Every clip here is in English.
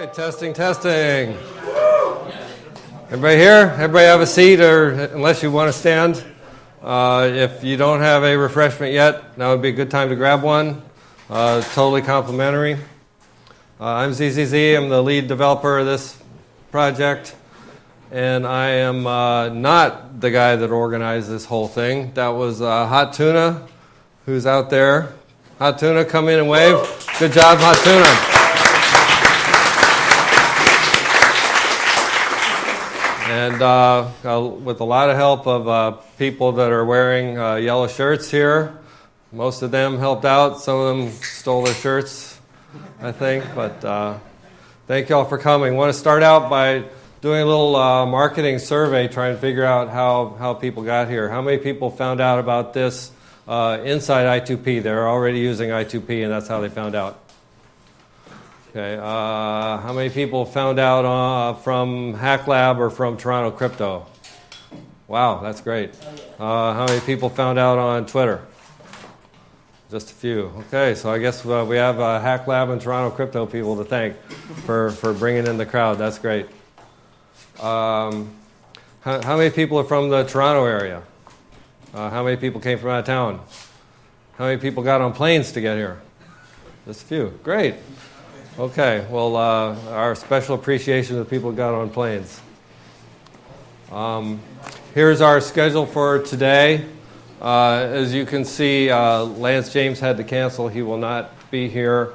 Okay, testing, testing. Everybody here? Everybody have a seat, or unless you want to stand. If you don't have a refreshment yet, now would be a good time to grab one. Totally complimentary. I'm ZZZ. I'm the lead developer of this project, and I am not the guy that organized this whole thing. That was Hot Tuna, who's out there. Hot Tuna, come in and wave. Good job, Hot Tuna. And with a lot of help of people that are wearing yellow shirts here. Most of them helped out. Some of them stole their shirts, I think. But thank you all for coming. I want to start out by doing a little marketing survey, trying to figure out how people got here. How many people found out about this inside I2P? They're already using I2P, and that's how they found out. Okay, how many people found out from Hack Lab or from Toronto Crypto? Wow, that's great. How many people found out on Twitter? Just a few. Okay, so I guess we have Hack Lab and Toronto Crypto people to thank for bringing in the crowd. That's great. How many people are from the Toronto area? How many people came from out of town? How many people got on planes to get here? Just a few. Great. Okay, well, our special appreciation to the people who got on planes. Here's our schedule for today. As you can see, Lance James had to cancel. He will not be here.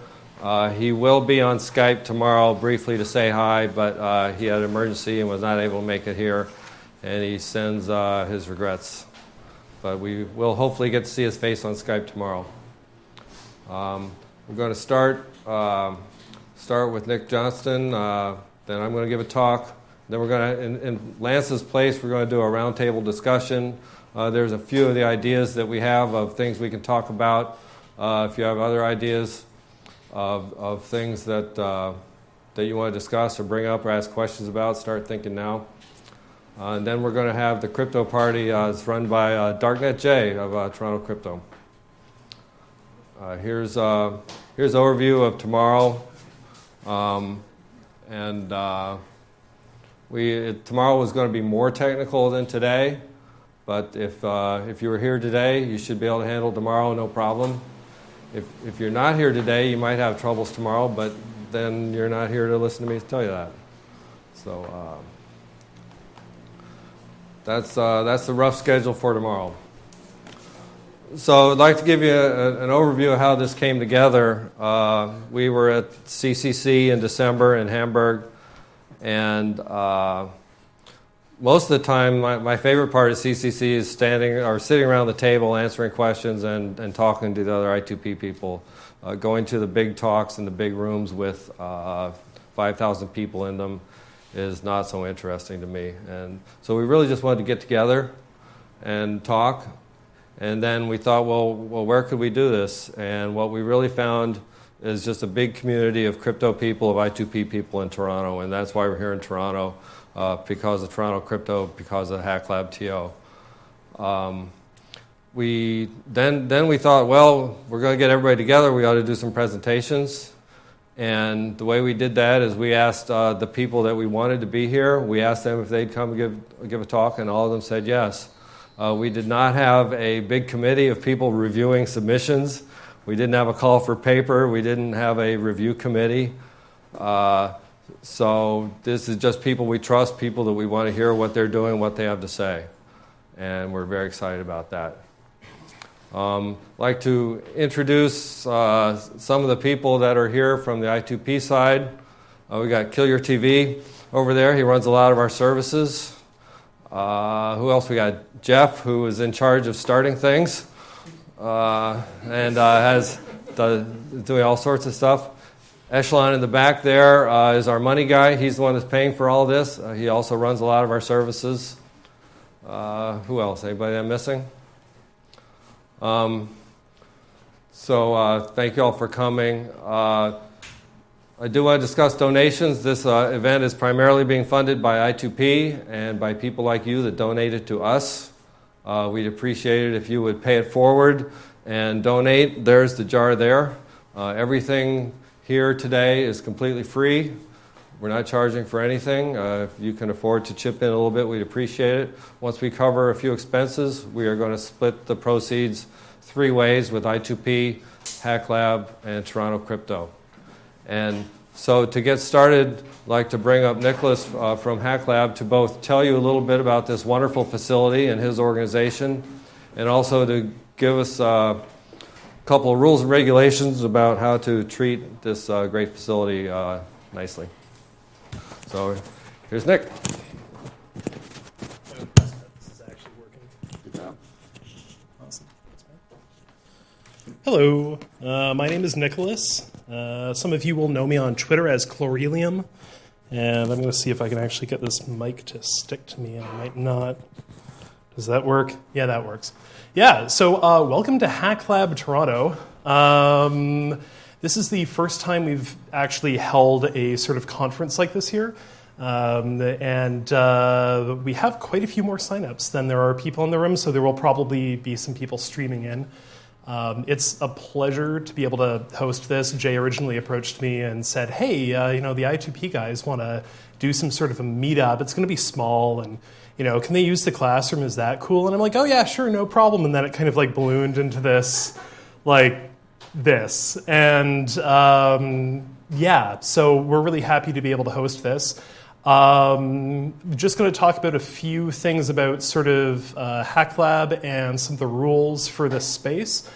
He will be on Skype tomorrow briefly to say hi, but he had an emergency and was not able to make it here, and he sends his regrets. But we will hopefully get to see his face on Skype tomorrow. We're going to start with Nick Johnston, then I'm going to give a talk. Then we're going to, in Lance's place, we're going to do a roundtable discussion. There's a few of the ideas that we have of things we can talk about. If you have other ideas of things that you want to discuss or bring up or ask questions about, start thinking now. And then we're going to have the crypto party. It's run by Darknet J of Toronto Crypto. Here's an overview of tomorrow. Tomorrow was going to be more technical than today, but if you were here today, you should be able to handle tomorrow, no problem. If you're not here today, you might have troubles tomorrow, but then you're not here to listen to me tell you that. So that's the rough schedule for tomorrow. So I'd like to give you an overview of how this came together. We were at CCC in December in Hamburg, and most of the time, my favorite part of CCC is sitting around the table, answering questions, and talking to the other I2P people. Going to the big talks in the big rooms with 5,000 people in them is not so interesting to me. And so we really just wanted to get together and talk. And then we thought, well, where could we do this? And what we really found is just a big community of crypto people, of I2P people in Toronto, and that's why we're here in Toronto, because of Toronto Crypto, because of Hack Lab TO. We thought, well, we're going to get everybody together. We ought to do some presentations. And the way we did that is we asked the people that we wanted to be here. We asked them if they'd come give a talk, and all of them said yes. We did not have a big committee of people reviewing submissions. We didn't have a call for paper. We didn't have a review committee. So this is just people we trust, people that we want to hear what they're doing, what they have to say. And we're very excited about that. I'd like to introduce some of the people that are here from the I2P side. We got Kill Your TV over there. He runs a lot of our services. Who else we got? Jeff, who is in charge of starting things and doing all sorts of stuff. Echelon in the back there is our money guy. He's the one that's paying for all this. He also runs a lot of our services. Who else? Anybody I'm missing? So thank you all for coming. I do want to discuss donations. This event is primarily being funded by I2P and by people like you that donated to us. We'd appreciate it if you would pay it forward and donate. There's the jar there. Everything here today is completely free. We're not charging for anything. If you can afford to chip in a little bit, we'd appreciate it. Once we cover a few expenses, we are going to split the proceeds 3 ways with I2P, Hack Lab, and Toronto Crypto. And so to get started, I'd like to bring up Nicholas from Hack Lab to both tell you a little bit about this wonderful facility and his organization, and also to give us a couple of rules and regulations about how to treat this great facility nicely. So here's Nick. This is actually working. Good job. Awesome. Hello, my name is Nicholas. Some of you will know me on Twitter as Chlorelium, and I'm going to see if I can actually get this mic to stick to me, and I might not. Does that work? Yeah, that works. Yeah, so welcome to Hack Lab Toronto. This is the first time we've actually held a sort of conference like this here. And we have quite a few more signups than there are people in the room, so there will probably be some people streaming in. It's a pleasure to be able to host this. Jay originally approached me and said, hey, the I2P guys want to do some sort of a meetup. It's going to be small, and can they use the classroom? Is that cool? And I'm like, oh yeah, sure, no problem. And then it kind of like ballooned into this, And yeah, so we're really happy to be able to host this. Just going to talk about a few things about sort of Hack Lab and some of the rules for this space.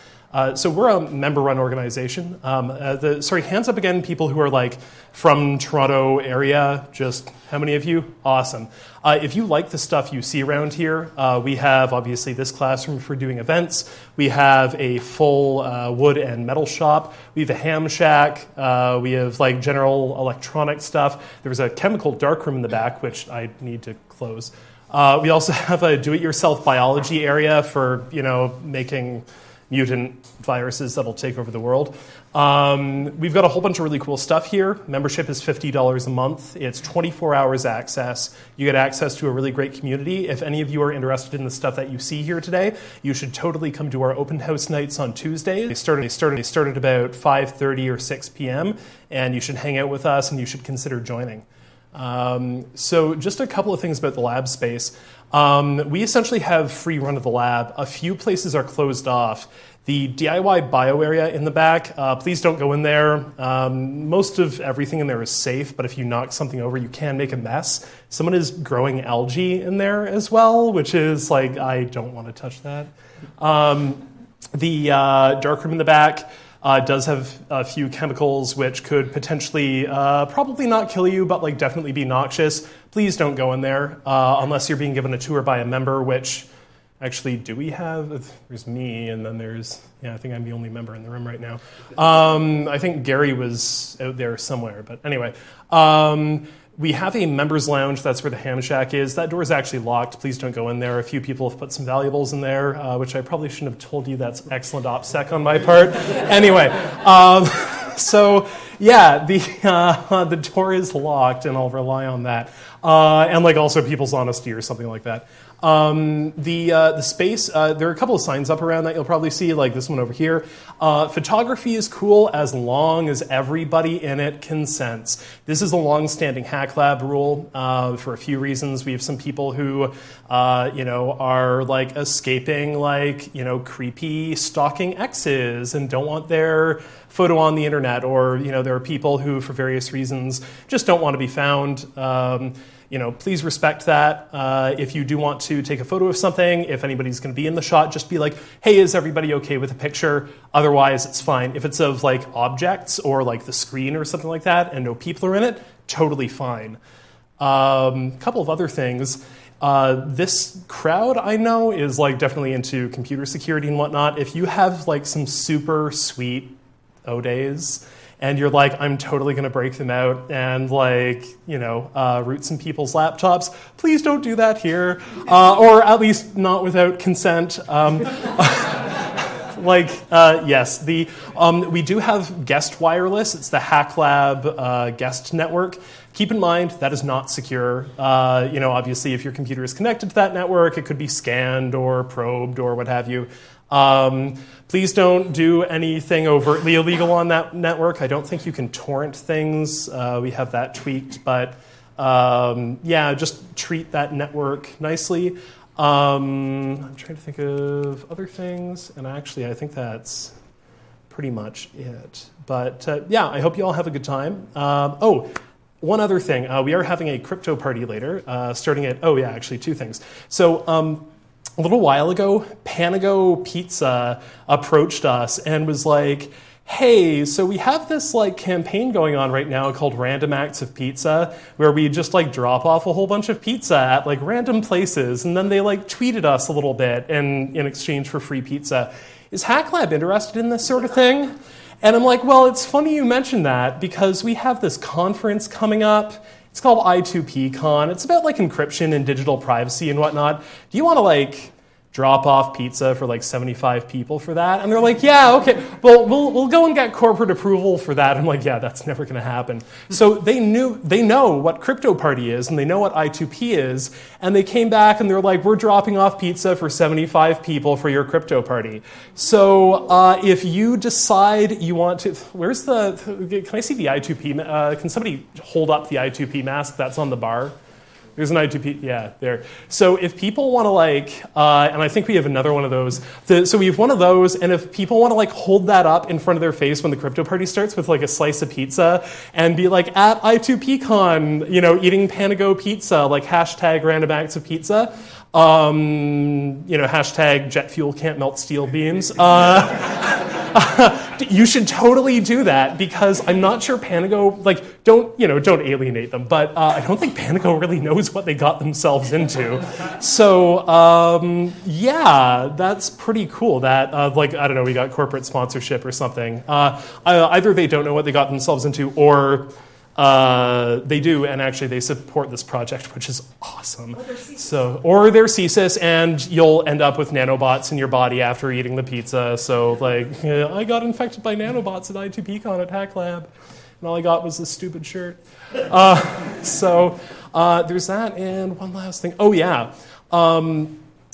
So we're a member-run organization. Hands up again, people who are from Toronto area. Just how many of you? Awesome. If you like the stuff you see around here, we have obviously this classroom for doing events. We have a full wood and metal shop. We have a ham shack. We have general electronic stuff. There's a chemical darkroom in the back, which I need to close. We also have a do-it-yourself biology area for making mutant viruses that'll take over the world. We've got a whole bunch of really cool stuff here. Membership is $50 a month. It's 24 hours access. You get access to a really great community. If any of you are interested in the stuff that you see here today, you should totally come to our open house nights on Tuesdays. They started about 5:30 or 6 p.m., and you should hang out with us, and you should consider joining. So just a couple of things about the lab space. We essentially have free run of the lab. A few places are closed off. The DIY bio area in the back, please don't go in there. Most of everything in there is safe, but if you knock something over, you can make a mess. Someone is growing algae in there as well, which is I don't want to touch that. The darkroom in the back does have a few chemicals which could potentially probably not kill you, but definitely be noxious. Please don't go in there unless you're being given a tour by a member, which actually, do we have? There's me, and then I think I'm the only member in the room right now. I think Gary was out there somewhere, but anyway. We have a members lounge. That's where the ham shack is. That door is actually locked. Please don't go in there. A few people have put some valuables in there, which I probably shouldn't have told you. That's excellent OPSEC on my part. Anyway, so yeah, the door is locked, and I'll rely on that. And also people's honesty or something like that. The space, there are a couple of signs up around that you'll probably see, like this one over here. Photography is cool as long as everybody in it consents. This is a long-standing Hack Lab rule for a few reasons. We have some people who, are escaping creepy stalking exes and don't want their photo on the internet, or there are people who, for various reasons, just don't want to be found. Please respect that. If you do want to take a photo of something, if anybody's going to be in the shot, just be like, hey, is everybody okay with a picture? Otherwise, it's fine. If it's of objects or the screen or something like that and no people are in it, totally fine. Couple of other things. This crowd I know is definitely into computer security and whatnot. If you have some super sweet O-days, and you're I'm totally going to break them out and root some people's laptops, please don't do that here, or at least not without consent. Yes, we do have guest wireless. It's the Hack Lab guest network. Keep in mind that is not secure. Obviously, if your computer is connected to that network, it could be scanned or probed or what have you. Please don't do anything overtly illegal on that network. I don't think you can torrent things. We have that tweaked, but just treat that network nicely. I'm trying to think of other things, and actually I think that's pretty much it. But I hope you all have a good time. One other thing. We are having a crypto party later, starting at, actually two things. So a little while ago, Panago Pizza approached us and was like, hey, so we have this like campaign going on right now called Random Acts of Pizza, where we just like drop off a whole bunch of pizza at like random places, and then they like tweeted us a little bit in exchange for free pizza. Is HackLab interested in this sort of thing? And I'm like, well, it's funny you mentioned that because we have this conference coming up. It's called I2PCon. It's about like encryption and digital privacy and whatnot. Do you want to like drop off pizza for like 75 people for that? And they're like, yeah, okay. Well, we'll go and get corporate approval for that. I'm like, yeah, that's never going to happen. So they know what Crypto Party is, and they know what I2P is, and they came back and they're like, we're dropping off pizza for 75 people for your Crypto Party. So if you decide you want to, can I see the I2P, can somebody hold up the I2P mask that's on the bar? There's an I2P, yeah, there. So if people want to like, and I think we have another one of those. So we have one of those, and if people want to like hold that up in front of their face when the crypto party starts with like a slice of pizza and be like at I2PCon, eating Panago pizza, like hashtag random acts of pizza, hashtag jet fuel can't melt steel beams. You should totally do that because I'm not sure Panago, like, don't alienate them, but I don't think Panago really knows what they got themselves into. So, that's pretty cool that, I don't know, we got corporate sponsorship or something. Either they don't know what they got themselves into or they do, and actually they support this project, which is awesome. Or they're CSIS, and you'll end up with nanobots in your body after eating the pizza. So, like, I got infected by nanobots at I2PCon at HackLab, and all I got was this stupid shirt. There's that, and one last thing. Oh, yeah.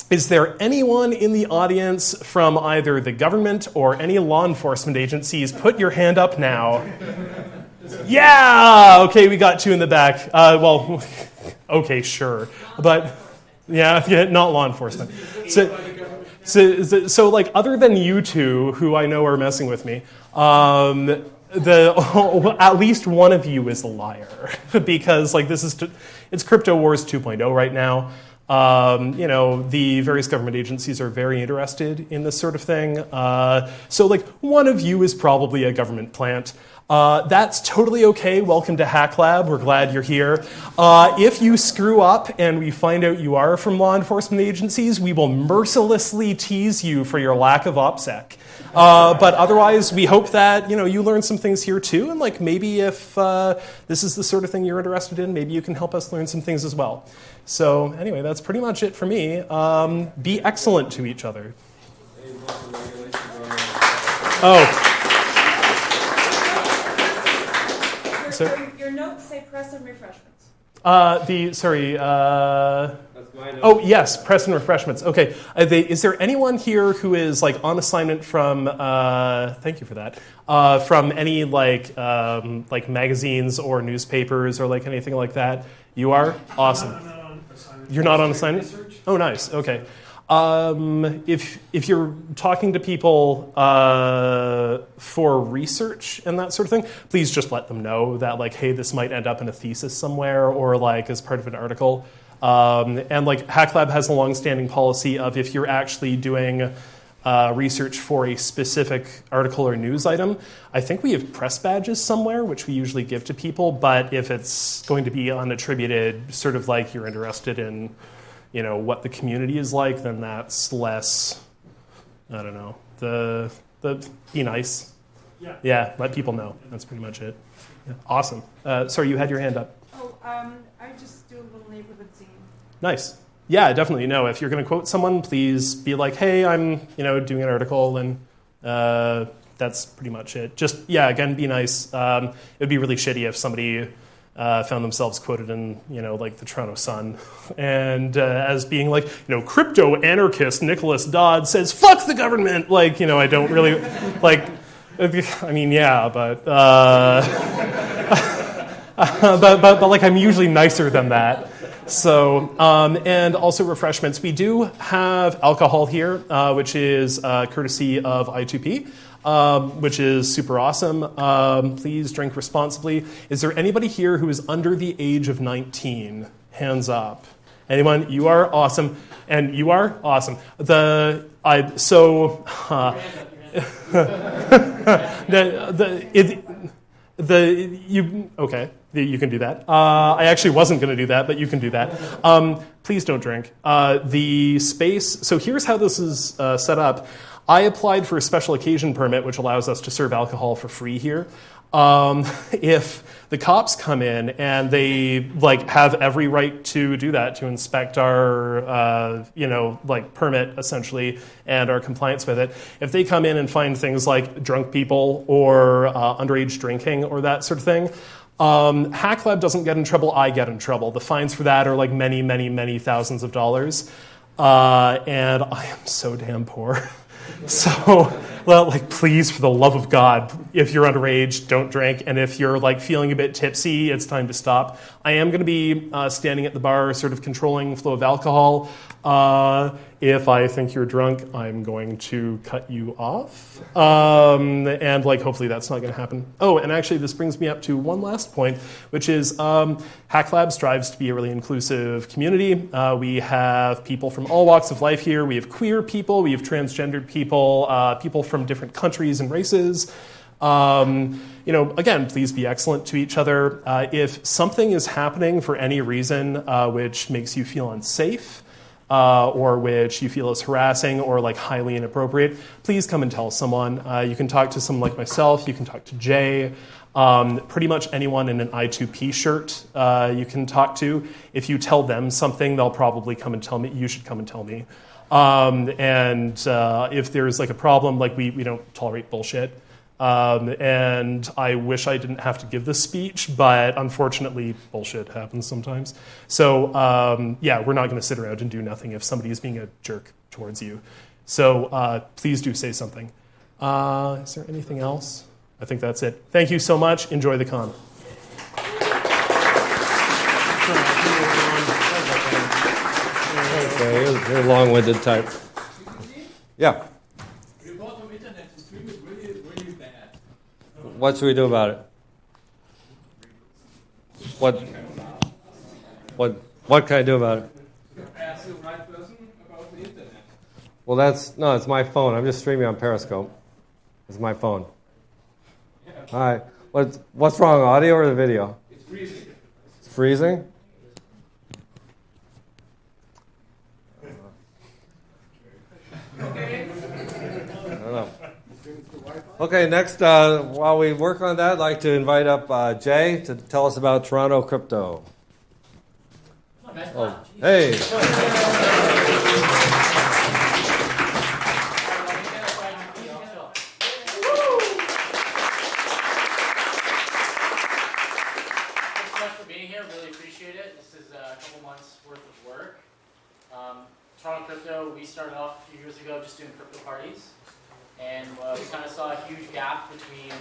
Is there anyone in the audience from either the government or any law enforcement agencies? Put your hand up now. Yeah! Okay, we got two in the back. Okay, sure. But, yeah, not law enforcement. So, like, other than you two, who I know are messing with me, at least one of you is a liar. Because, like, it's Crypto Wars 2.0 right now. The various government agencies are very interested in this sort of thing. So, like, one of you is probably a government plant. That's totally okay. Welcome to HackLab. We're glad you're here. If you screw up and we find out you are from law enforcement agencies, we will mercilessly tease you for your lack of OPSEC. But otherwise, we hope that you learn some things here too, and like maybe if this is the sort of thing you're interested in, maybe you can help us learn some things as well. So anyway, that's pretty much it for me. Be excellent to each other. So your notes say press and refreshments. That's my note. Oh, yes, press and refreshments. Okay. Is there anyone here who is like on assignment from, thank you for that, from any like magazines or newspapers or like anything like that? You are? Awesome. You're not on assignment? Oh, nice. Okay. If you're talking to people for research and that sort of thing, please just let them know that like, hey, this might end up in a thesis somewhere or like as part of an article. And like HackLab has a long-standing policy of if you're actually doing research for a specific article or news item, I think we have press badges somewhere, which we usually give to people. But if it's going to be unattributed, sort of like you're interested in what the community is like, then that's less, I don't know, the be nice. Yeah, let people know. That's pretty much it. Yeah. Awesome. Sorry, you had your hand up. I just do a little neighborhood zine. Nice. Yeah, definitely. No, if you're going to quote someone, please be like, hey, I'm doing an article, and that's pretty much it. Just, again, be nice. It would be really shitty if somebody found themselves quoted in, like the Toronto Sun, and as being like, crypto anarchist Nicholas Dodd says, "Fuck the government." Like, I don't really like. I mean, yeah, but but like I'm usually nicer than that. So, and also refreshments. We do have alcohol here, which is courtesy of I2P, which is super awesome. Please drink responsibly. Is there anybody here who is under the age of 19? Hands up. Anyone? You are awesome, and you are awesome. You can do that. I actually wasn't going to do that, but you can do that. Please don't drink. The space. So here's how this is set up. I applied for a special occasion permit, which allows us to serve alcohol for free here. If the cops come in and they have every right to do that, to inspect our permit essentially and our compliance with it, if they come in and find things like drunk people or underage drinking or that sort of thing, Hack Lab doesn't get in trouble. I get in trouble. The fines for that are many, many, many thousands of dollars, and I am so damn poor. So, please, for the love of God, if you're underage, don't drink. And if you're feeling a bit tipsy, it's time to stop. I am going to be standing at the bar, sort of controlling flow of alcohol. If I think you're drunk, I'm going to cut you off. And hopefully that's not going to happen. Oh, and actually this brings me up to one last point, which is Hack Lab strives to be a really inclusive community. We have people from all walks of life here. We have queer people, we have transgendered people, people from different countries and races. Again, please be excellent to each other. If something is happening for any reason which makes you feel unsafe, or which you feel is harassing or highly inappropriate, please come and tell someone. You can talk to someone like myself. You can talk to Jay. Pretty much anyone in an I2P shirt you can talk to. If you tell them something, they'll probably come and tell me. You should come and tell me. And if there's a problem, we don't tolerate bullshit. And I wish I didn't have to give this speech, but unfortunately, bullshit happens sometimes. So, we're not going to sit around and do nothing if somebody is being a jerk towards you. So, please do say something. Is there anything else? I think that's it. Thank you so much. Enjoy the con. Okay, you're a long-winded type. Yeah. What should we do about it? What can I do about it? Ask the right person about the internet. Well, it's my phone. I'm just streaming on Periscope. It's my phone. Yeah. All right. What's wrong, audio or the video? It's freezing. It's freezing? Okay. I don't know. Okay, next, while we work on that, I'd like to invite up Jay to tell us about Toronto crypto. Oh, hey. Thanks so much for being here. Really appreciate it. This is a couple months worth of work. Toronto Crypto, we started off a few years ago just doing crypto parties. And we kind of saw a huge gap between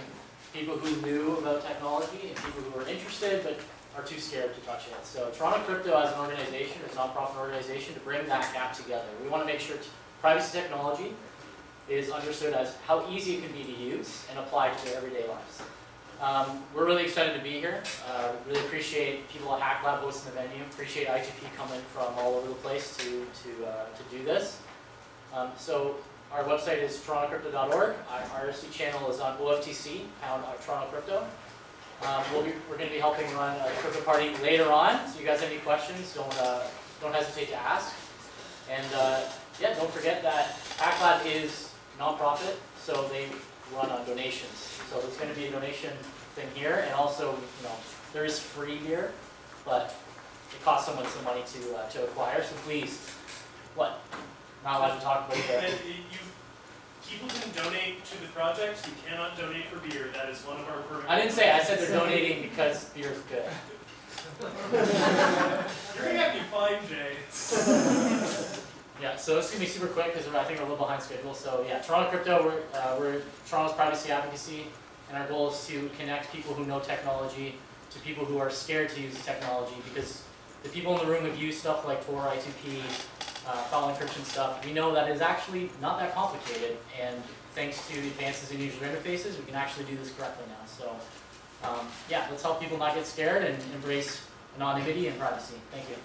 people who knew about technology and people who were interested but are too scared to touch it. So Toronto Crypto as an organization, as a nonprofit organization, to bring that gap together. We want to make sure privacy technology is understood as how easy it can be to use and apply to their everyday lives. We're really excited to be here. Really appreciate people at Hack Lab hosting the venue. Appreciate I2P coming from all over the place to do this. So our website is torontocrypto.org. Our RSC channel is on OFTC, pound Toronto Crypto. We're going to be helping run a crypto party later on. So you guys have any questions, don't hesitate to ask. And don't forget that Hack Lab is nonprofit, so they run on donations. So there's going to be a donation thing here, and also, there is free beer, but it costs someone some money to acquire. So please, what? Not allowed to talk about it. People can donate to the project. You cannot donate for beer. That is one of our permits. I didn't say. I said they're donating because beer is good. You're gonna get me fine, Jay. Yeah, so it's gonna be super quick because I think we're a little behind schedule. So yeah, Toronto Crypto, we're Toronto's privacy advocacy, and our goal is to connect people who know technology to people who are scared to use the technology, because the people in the room have used stuff like Tor, I2P, file encryption stuff. We know that is actually not that complicated, and thanks to advances in user interfaces, we can actually do this correctly now. So yeah, let's help people not get scared and embrace anonymity and privacy. Thank you.